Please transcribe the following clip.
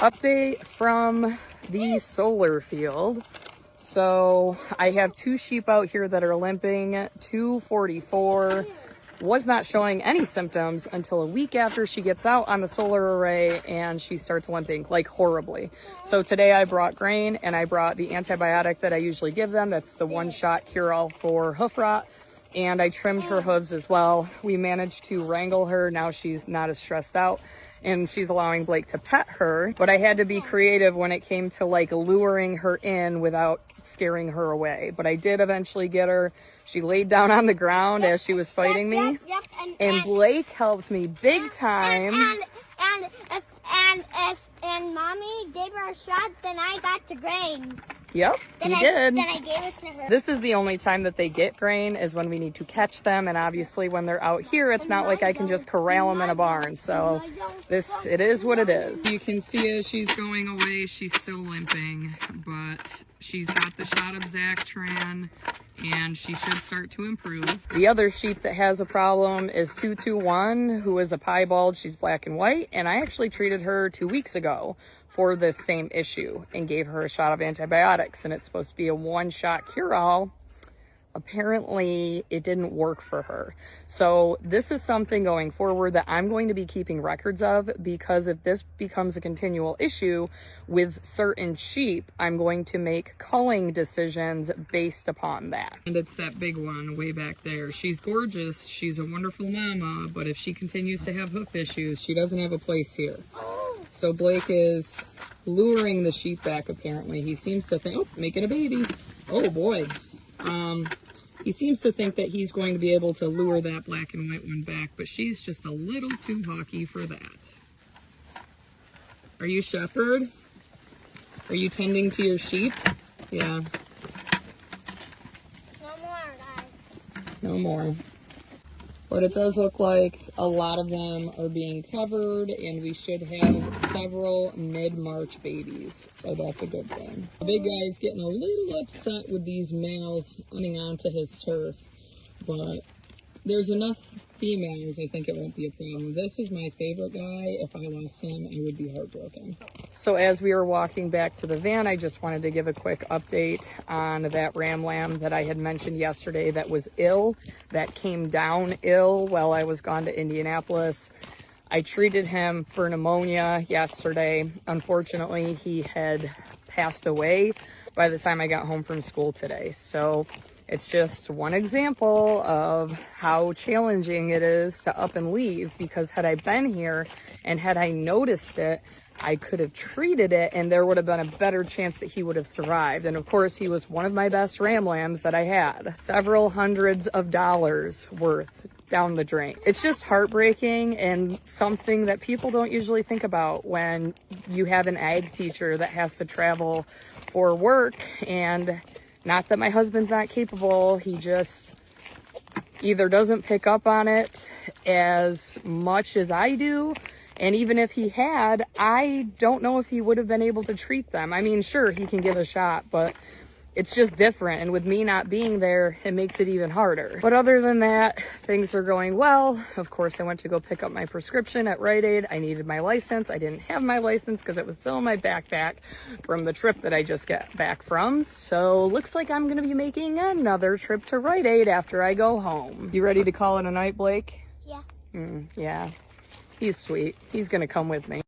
Update from the solar field. So I have 2 sheep out here that are limping. 244 was not showing any symptoms until a week after she gets out on the solar array and she starts limping, like horribly. So today I brought grain and I brought the antibiotic that I usually give them. That's the 1-shot cure-all for hoof rot. And I trimmed her hooves as well. We managed to wrangle her. Now she's not as stressed out and she's allowing Blake to pet her. But I had to be creative when it came to like luring her in without scaring her away. But I did eventually get her. She laid down on the ground as she was fighting me. And Blake helped me big time. And mommy gave her a shot, then I got the grain. Yep, you did. Then I gave it to her. This is the only time that they get grain is when we need to catch them. And obviously when they're out here, it's not like I can just corral them in a barn. So it is what it is. You can see as she's going away, she's still limping, but she's got the shot of Zactran and she should start to improve. The other sheep that has a problem is 221, who is a piebald. She's black and white. And I actually treated her 2 weeks ago for this same issue and gave her a shot of antibiotics, and it's supposed to be a 1-shot cure-all. Apparently it didn't work for her. So this is something going forward that I'm going to be keeping records of, because if this becomes a continual issue with certain sheep, I'm going to make culling decisions based upon that. And it's that big one way back there. She's gorgeous. She's a wonderful mama, but if she continues to have hoof issues, she doesn't have a place here. So Blake is luring the sheep back, apparently. He seems to think, oh, making a baby. Oh boy. He seems to think that he's going to be able to lure that black and white one back, but she's just a little too hawky for that. Are you shepherd? Are you tending to your sheep? Yeah. No more, guys. No more. But it does look like a lot of them are being covered, and we should have several mid-March babies. So that's a good thing. The big guy's getting a little upset with these males coming onto his turf, but there's enough females, I think it won't be a problem. This is my favorite guy. If I lost him, I would be heartbroken. So as we were walking back to the van, I just wanted to give a quick update on that ram lamb that I had mentioned yesterday that was ill, that came down ill while I was gone to Indianapolis. I treated him for pneumonia yesterday. Unfortunately, he had passed away by the time I got home from school today. So it's just one example of how challenging it is to up and leave, because had I been here and had I noticed it, I could have treated it and there would have been a better chance that he would have survived. And of course, he was one of my best ram lambs that I had. Several hundreds of dollars worth down the drain. It's just heartbreaking and something that people don't usually think about when you have an ag teacher that has to travel for work. And not that my husband's not capable, he just either doesn't pick up on it as much as I do. And even if he had, I don't know if he would have been able to treat them. I mean, sure, he can give a shot, but it's just different. And with me not being there, it makes it even harder. But other than that, things are going well. Of course, I went to go pick up my prescription at Rite Aid. I needed my license. I didn't have my license because it was still in my backpack from the trip that I just got back from. So looks like I'm going to be making another trip to Rite Aid after I go home. You ready to call it a night, Blake? Yeah. Yeah. He's sweet. He's going to come with me.